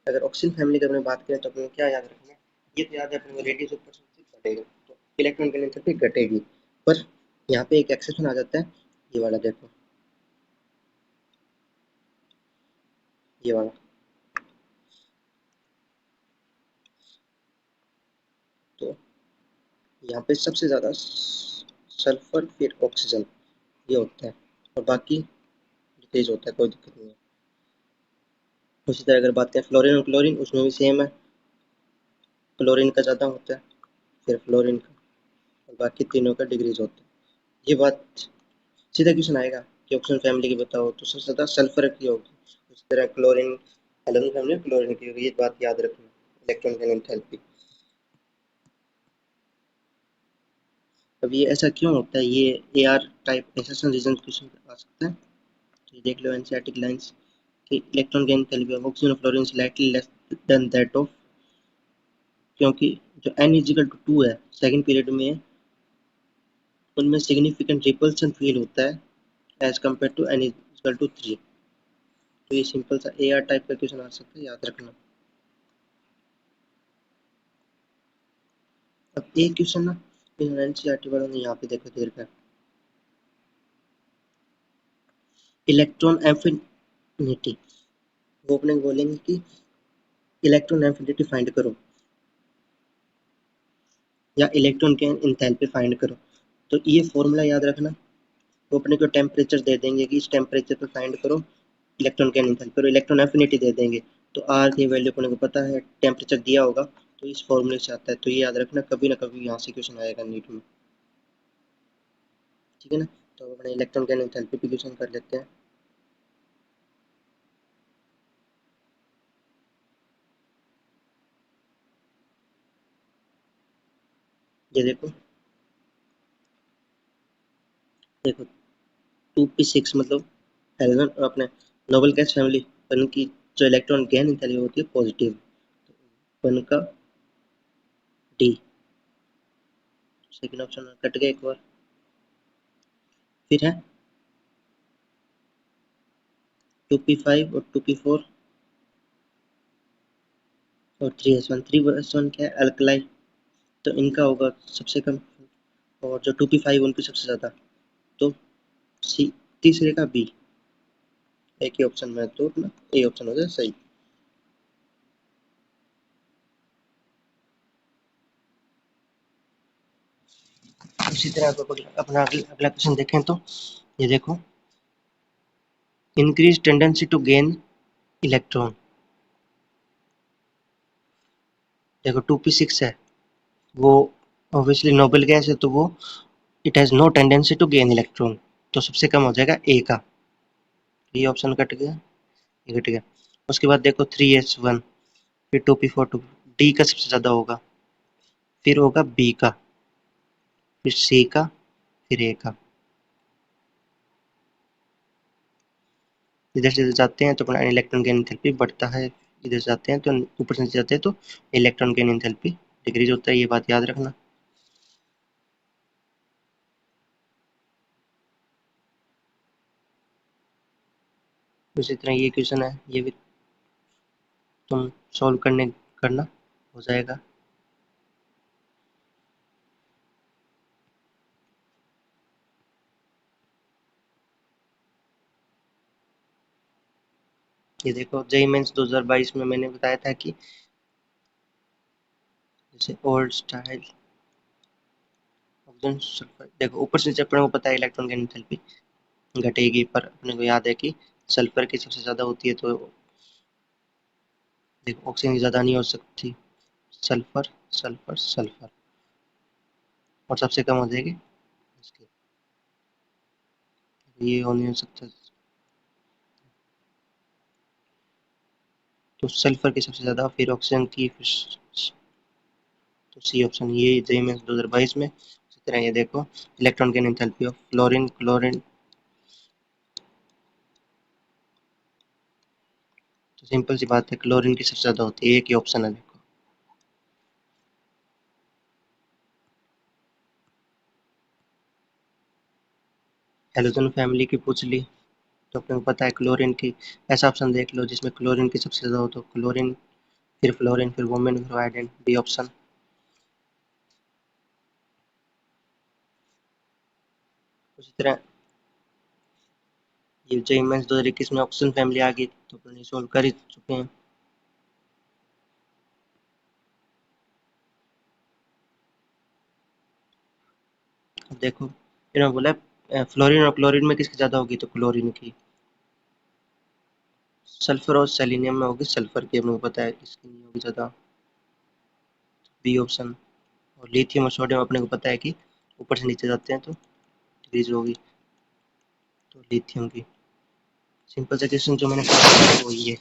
अगर ऑक्सीजन फैमिली की अपने बात करें तो अपने क्या याद रखना है, ये तो याद है अपने को, रेडियस ऊपर से नीचे घटेगा तो इलेक्ट्रॉन की एंथैल्पी घटेगी। पर यहाँ पे एक एक्सेप्शन आ जाता है, ये वाला देखो, ये वाला। तो यहाँ पे सबसे ज़्यादा सल्फर फिर ऑक्सीजन ये होता है, और बाकी डिक्रीज होता है, कोई दिक्कत नहीं है। उसी तरह अगर बात करें फ्लोरीन और क्लोरीन, उसमें भी सेम है, क्लोरीन का ज़्यादा होता है, फिर फ्लोरीन का, और बाकी तीनों का डिक्रीज होता है। ये बात सीधा क्वेश्चन आएगा कि ऑक्सीजन फैमिली की बताओ, तो सबसे ज़्यादा सल्फर की होगी। उसी तरह क्लोरीन, हेलोजन फैमिली क्लोरीन की होगी, ये बात याद रखना। इलेक्ट्रॉन की एंथैल्पी। अब ये ऐसा क्यों होता है, ये A R type assertion reason question आ सकता है। तो ये देख लो एनसीईआरटी लाइंस कि इलेक्ट्रॉन की एंथैल्पी ऑफ ऑक्सीजन और fluorine slightly less than that of, क्योंकि जो n इजिकल टू 2 है सेकंड पीरियड में, उनमें सिग्निफिकेंट रिपल्सन फील होता है as compare to n is equal to 3। तो ये सिंपल सा ए आर टाइप का क्वेश्चन आ सकता है, याद रखना। अब एक क्वेश्चन ना एनसीईआरटी वालों ने यहाँ पे देखो दे रखा है, इलेक्ट्रॉन एफिनिटी। वो अपने को बोलेंगे कि इलेक्ट्रॉन एफिनिटी फाइंड करो या इलेक्ट्रॉन के एंथैल्पी फाइंड करो। तो ये फॉर्मूला याद रखना। वो अपने को टेम्परेचर दे देंगे कि इस टेम्परेचर पे फाइंड करो इलेक्ट्रॉन के एंथैल्पी, और इलेक्ट्रॉन एफिनिटी दे देंगे। तो आर की वैल्यू अपने को पता है, टेम्परेचर दिया होगा, तो इस फॉर्मूले से आता है। तो ये याद रखना, कभी ना कभी यहाँ से क्वेश्चन आएगा नीट में, ठीक है ना। तो अपने इलेक्ट्रॉन के एंथैल्पी पे क्वेश्चन कर लेते हैं। ये देखो, देखो 2p6 मतलब हेलोजन अपने नोबल गैस फैमिली, उनकी जो इलेक्ट्रॉन गेन एंथैल्पी होती है पॉजिटिव, वन का डी। सेकंड ऑप्शन कट गया एक बार। फिर है 2p5 और 2p4 और 3s1। 3s1 क्या है, अल्कलाई, तो इनका होगा सबसे कम, और जो 2p5 उनकी सबसे ज़्यादा। तो सी, तीसरे का बी, एक ही ऑप्शन में, तो अपना ए ऑप्शन हो जाए सही। उसी तरह अपना अगला क्वेश्चन देखें तो ये देखो, increase tendency to gain electron. देखो 2p6 है, वो ऑब्वियसली नोबल गैस है, तो वो it has no tendency to gain electron, तो सबसे कम हो जाएगा ए का। ये ऑप्शन कट गया, ये कट गया। उसके बाद देखो 3s1, फिर 2p4, डी का सबसे ज़्यादा होगा, फिर होगा बी का, फिर सी का, फिर ए का। इधर से जाते हैं तो अपना इलेक्ट्रॉन गेन एंथैल्पी बढ़ता है, इधर से जाते हैं तो ऊपर से जाते हैं तो इलेक्ट्रॉन गेन एंथैल्पी डिक्रीज होता है, ये बात याद रखना। उसी तरह ये क्वेश्चन है, ये भी तुम सॉल्व करना हो जाएगा। ये देखो जेईई मेंस 2022 में मैंने बताया था कि जैसे ओल्ड स्टाइल ऑक्सीजन सल्फर, देखो ऊपर से जब अपने को पता है इलेक्ट्रॉन की एंथैल्पी घटेगी, पर अपने को याद है कि सल्फर की सबसे ज़्यादा होती है, तो देखो ऑक्सीजन की ज़्यादा नहीं हो सकती, सल्फर सल्फर सल्फर, और सबसे कम हो जाएगी इसकी, ये हो नहीं हो सकता, तो सल्फर की सबसे ज़्यादा, फिर ऑक्सीजन की, फिर तो सी ऑप्शन, ये जेईई मेंस 2022 में। इसी तरह ये देखो इलेक्ट्रॉन की एंथैल्पी ऑफ फ्लोरीन क्लोरीन, तो सिंपल सी बात है क्लोरीन की सबसे ज़्यादा होती है, एक ही ऑप्शन है देखो। हेलोजन फैमिली की पूछ ली, तो अपने को पता है क्लोरीन की, ऐसा ऑप्शन देख लो जिसमें क्लोरीन की सबसे ज़्यादा हो, तो क्लोरीन, फिर फ्लोरीन, फिर वोमेन, फिर आयोडीन, बी ऑप्शन। उसी तरह ये जेईई मेंस 2021 में ऑक्सीजन फैमिली आ गई, तो अपने सोल्व कर ही चुके हैं। अब देखो इन्होंने बोला फ्लोरीन और क्लोरीन में किसकी ज़्यादा होगी, तो क्लोरीन की। सल्फर और सेलेनियम में होगी सल्फर की, अपने को पता है इसकी नहीं होगी ज़्यादा, बी ऑप्शन। और लिथियम और सोडियम अपने को पता है कि ऊपर से नीचे जाते हैं तो डिक्रीज होगी, तो लिथियम की। सिंपल सा क्वेश्चन जो मैंने वो ये।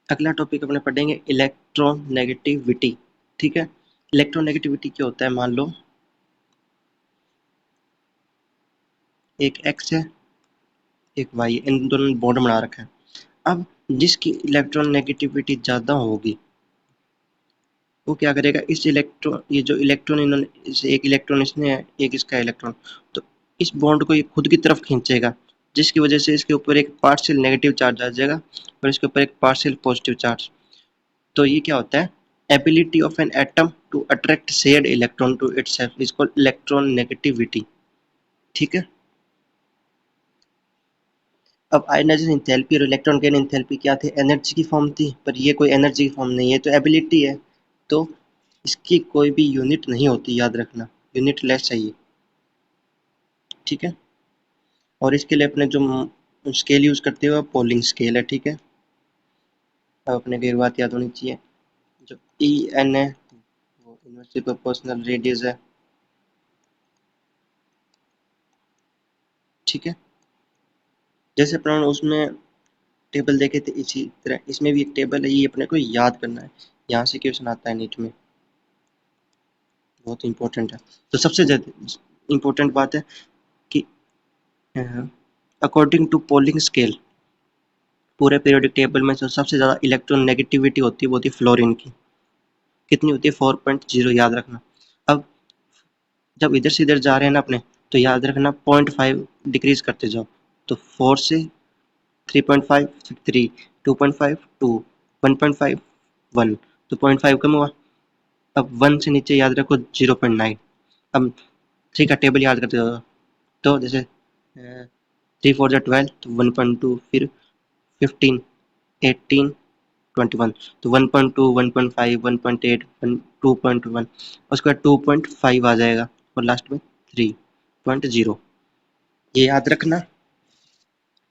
अगला टॉपिक अपने पढ़ेंगे इलेक्ट्रोनेगेटिविटी। ठीक है, इलेक्ट्रोनेगेटिविटी क्या होता है, मान लो एक एक्स है एक वाई, इन दोनों ने बॉन्ड बना रखा है। अब जिसकी इलेक्ट्रॉन नेगेटिविटी ज़्यादा होगी वो क्या करेगा, इस इलेक्ट्रॉन, ये जो इलेक्ट्रॉन इन्होंने, इस एक इलेक्ट्रॉन इसने है एक इसका इलेक्ट्रॉन, तो इस बॉन्ड को ये खुद की तरफ खींचेगा, जिसकी वजह से इसके ऊपर एक पार्शियल नेगेटिव चार्ज आ जाएगा और इसके ऊपर एक पार्शियल पॉजिटिव चार्ज। तो ये क्या होता है, ability of an atom to attract shared electron to itself is called electron negativity. ठीक है। अब आयनाइजेशन एंथैल्पी और इलेक्ट्रॉन गेन एंथैल्पी क्या थे, एनर्जी की फॉर्म थी, पर ये कोई एनर्जी की फॉर्म नहीं है, तो एबिलिटी है, तो इसकी कोई भी यूनिट नहीं होती, याद रखना, यूनिट लेस चाहिए। ठीक है। और इसके लिए अपने जो स्केल यूज करते हो पोलिंग स्केल है। ठीक है। अब अपने को एक बात याद होनी चाहिए, जो ई एन है वो इनवर्सली प्रोपोर्शनल रेडियस है। ठीक है। जैसे अपन उसमें टेबल देखे थे, इसी तरह इसमें भी एक टेबल है, ये अपने को याद करना है, यहाँ से क्वेश्चन आता है नीट में, बहुत इंपॉर्टेंट है। तो सबसे ज्यादा इंपॉर्टेंट बात है कि अकॉर्डिंग टू पोलिंग स्केल पूरे पीरियोडिक टेबल में जो सबसे ज़्यादा इलेक्ट्रॉन नेगेटिविटी होती है वो होती है फ्लोरीन की। कितनी होती है, 4.0, याद रखना। अब जब इधर से इधर जा रहे हैं ना अपने, तो याद रखना 0.5 डिक्रीज करते जाओ, तो 4 से 3.5, फिर 3, 2.5, 2, 1.5, 1, तो 0.5 कम हुआ। अब 1 से नीचे याद रखो 0.9। अब 3 का टेबल याद करते जाओ, तो जैसे 3 4 जा 12, तो 1.2, फिर 15, 18, 21, तो 1.2, 1.5, 1.8, 2.1, उसके बाद 2.5 आ जाएगा, और लास्ट में 3.0। ये याद रखना।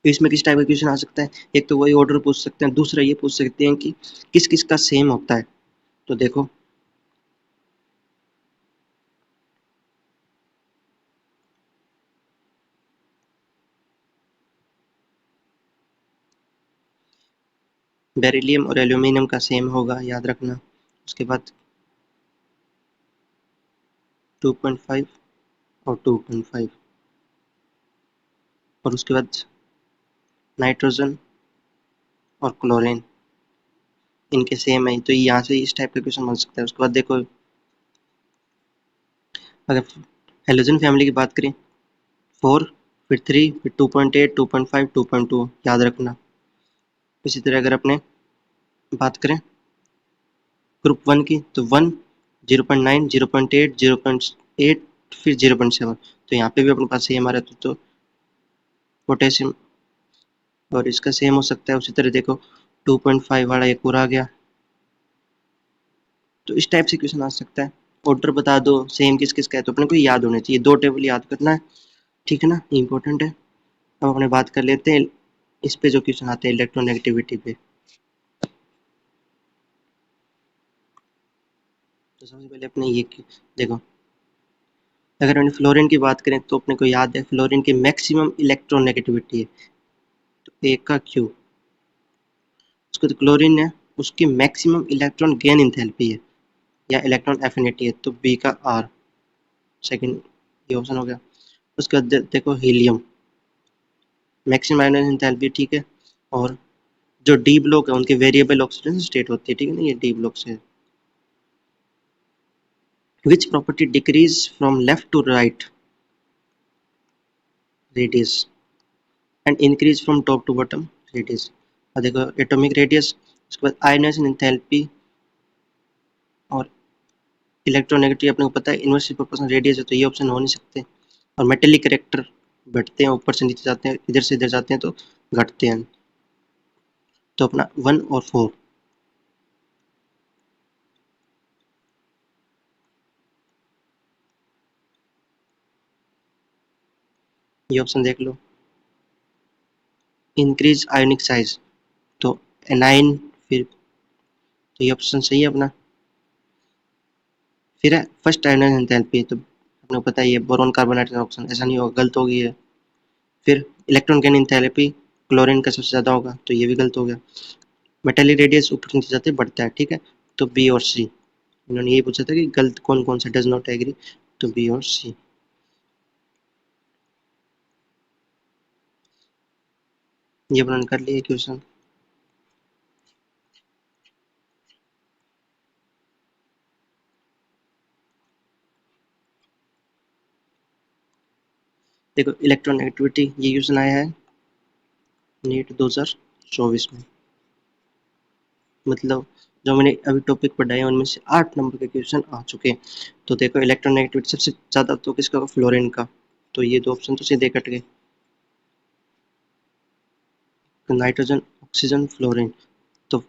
इसमें किस टाइप का क्वेश्चन आ सकता है, एक तो वही ऑर्डर पूछ सकते हैं, दूसरा ये पूछ सकते हैं कि किस किस का सेम होता है। तो देखो बेरिलियम और एल्यूमिनियम का सेम होगा, याद रखना। उसके बाद 2.5 और 2.5, और उसके बाद नाइट्रोजन और क्लोरीन, इनके सेम है, तो यहाँ से इस टाइप का क्वेश्चन बन सकता है। उसके बाद देखो अगर हेलोजन फैमिली की बात करें, 4 फिर 3 फिर 2.8 2.5 2.2 याद रखना। इसी तरह अगर अपने बात करें ग्रुप 1 की, तो 1 0.9 0.8 0.8 फिर 0.7, तो यहाँ पे भी अपने पास सेम आ रहा है, तो पोटेशियम और इसका सेम हो सकता है। उसी तरह देखो 2.5 वाला एक और आ गया, तो इस टाइप से क्वेश्चन आ सकता है। ऑर्डर बता दो सेम किस किस का है, तो अपने को याद होने चाहिए, 2 टेबल याद करना है, ठीक है ना, इंपॉर्टेंट है। अब अपने बात कर लेते हैं इस पे जो क्वेश्चन आते हैं इलेक्ट्रोनेगेटिविटी पे। तो सबसे पहले अपने ये देखो, अगर अपने फ्लोरीन की बात करें तो अपने को याद है फ्लोरीन की मैक्सिमम इलेक्ट्रोनेगेटिविटी है, तो ए का क्यू। उसके बाद क्लोरीन है, उसकी मैक्सिमम इलेक्ट्रॉन गेन इंथैल्पी है या इलेक्ट्रॉन एफिनिटी है, तो बी का आर, सेकंड ये ऑप्शन हो गया। उसके बाद देखो हीलियम, मैक्सिमम आयोनाइजेशन एंथैल्पी, ठीक है। और जो डी ब्लॉक है उनके वेरिएबल ऑक्सीजन स्टेट होती है, ठीक है ना, ये डी ब्लॉक से। Which property decrease from left to right radius and increase from top to bottom radius. और देखो एटॉमिक रेडियस, उसके बाद आयोनाइजेशन एंथैल्पी और इलेक्ट्रोनेगेटिविटी अपने को पता है इनवर्सली प्रोपोर्शनल रेडियस है, तो ये ऑप्शन हो नहीं सकते। और मेटेलिक कैरेक्टर बढ़ते हैं, ऊपर से नीचे जाते हैं, इधर से इधर जाते हैं, तो घटते हैं। तो अपना 1 और 4, ये ऑप्शन देख लो। इंक्रीज आयोनिक साइज, तो एनाइन, फिर तो ये ऑप्शन सही है अपना। फिर है फर्स्ट आयोनाइजेशन एंथैल्पी, तो अपने को पता है ये बोरॉन कार्बन नाइट्रोजन ऑप्शन, ऐसा नहीं होगा, गलत हो गई है। फिर इलेक्ट्रॉन गेन एंथैल्पी क्लोरीन का सबसे ज़्यादा होगा, तो ये भी गलत हो गया। मेटेलिक रेडियस ऊपर नीचे जाते बढ़ता है, ठीक है, तो बी और सी। इन्होंने ये पूछा था कि गलत कौन कौन सा डज नॉट एग्री, तो बी और सी। ये अपने कर लिए क्वेश्चन। देखो इलेक्ट्रोनेगेटिविटी ये क्वेश्चन आया है नीट 2024 में, मतलब जो मैंने अभी टॉपिक पढ़ाए उनमें से 8 नंबर के क्वेश्चन आ चुके हैं। तो देखो इलेक्ट्रोनेगेटिविटी सबसे ज़्यादा तो किसका होगा, फ्लोरीन का, तो ये 2 ऑप्शन तो सीधे कट गए। तो नाइट्रोजन ऑक्सीजन फ्लोरीन, तो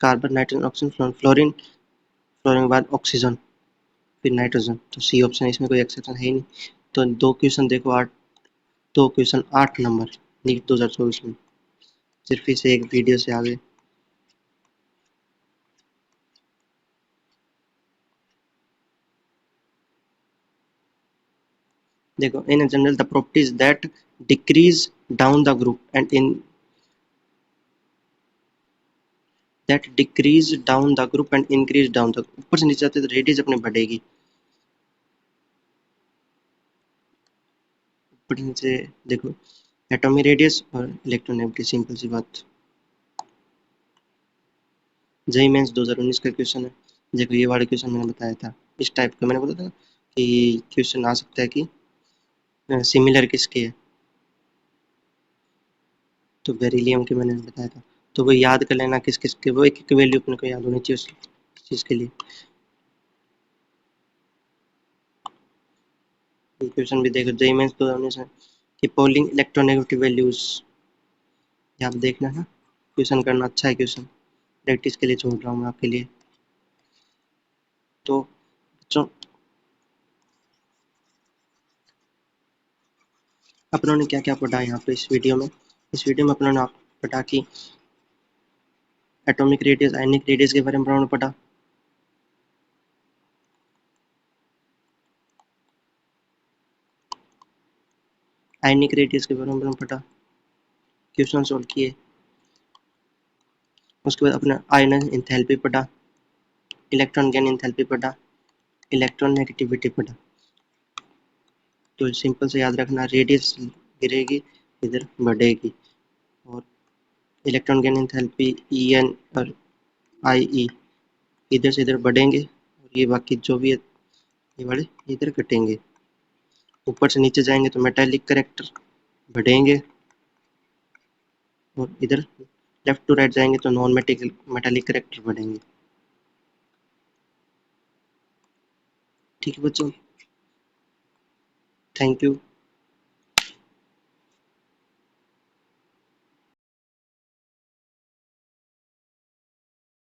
carbon nitrogen oxygen fluorine, fluorine fluorine के बाद ऑक्सीजन फिर नाइट्रोजन, तो सी ऑप्शन है, इसमें कोई एक्सेप्शन है ही नहीं। तो 2 क्वेश्चन देखो 8, 2 क्वेश्चन 8 नंबर नीट 2024 में, सिर्फ इसे एक वीडियो से आगे। देखो in general the properties that decrease down the group and in that decrease down the group and increase down the, ऊपर से नीचे जाते तो रेडियस अपने बढ़ेगी, ऊपर से नीचे देखो एटॉमिक रेडियस और इलेक्ट्रोनेगेटिविटी, सिंपल सी बात। जेईई मेंस 2019 का क्वेश्चन है। देखो ये वाला क्वेश्चन मैंने बताया था, इस टाइप का मैंने बोला था कि क्वेश्चन आ सकता है कि सिमिलर किसके है, तो बेरिलियम के मैंने बताया था। तो वो याद कर लेना किस किस के, वो एक एक वैल्यू अपने को याद होनी चाहिए उस चीज़ के लिए। क्वेश्चन भी देखो जेईई मेंस 2019 में कि पोलिंग इलेक्ट्रोनेगेटिव वैल्यूज, आप देखना है, क्वेश्चन करना अच्छा है क्वेश्चन, प्रैक्टिस के लिए छोड़ रहा हूँ मैं आपके लिए। तो बच्चों अपनों ने क्या क्या पढ़ा यहाँ पे इस वीडियो में, इस वीडियो में अपनों ने पढ़ा कि एटॉमिक रेडियस आयनिक रेडियस के बारे में अपनों ने पढ़ा, आयनिक रेडियस के बारे में अपनों ने पढ़ा, क्वेश्चन सोल्व किए। उसके बाद अपना आयनन एंथैल्पी पढ़ा, इलेक्ट्रॉन गेन एंथैल्पी पढ़ा, इलेक्ट्रॉन नेगेटिविटी पढ़ा। तो सिंपल से याद रखना, रेडियस गिरेगी इधर बढ़ेगी, और इलेक्ट्रॉन गेन एंथैल्पी En और IE इधर से इधर बढ़ेंगे और ये बाकी जो भी है ये वाले इधर घटेंगे। ऊपर से नीचे जाएंगे तो मेटालिक करेक्टर बढ़ेंगे और इधर लेफ्ट टू राइट जाएंगे तो नॉन मेटालिक करेक्टर बढ़ेंगे। ठीक है बच्चों, थैंक यू।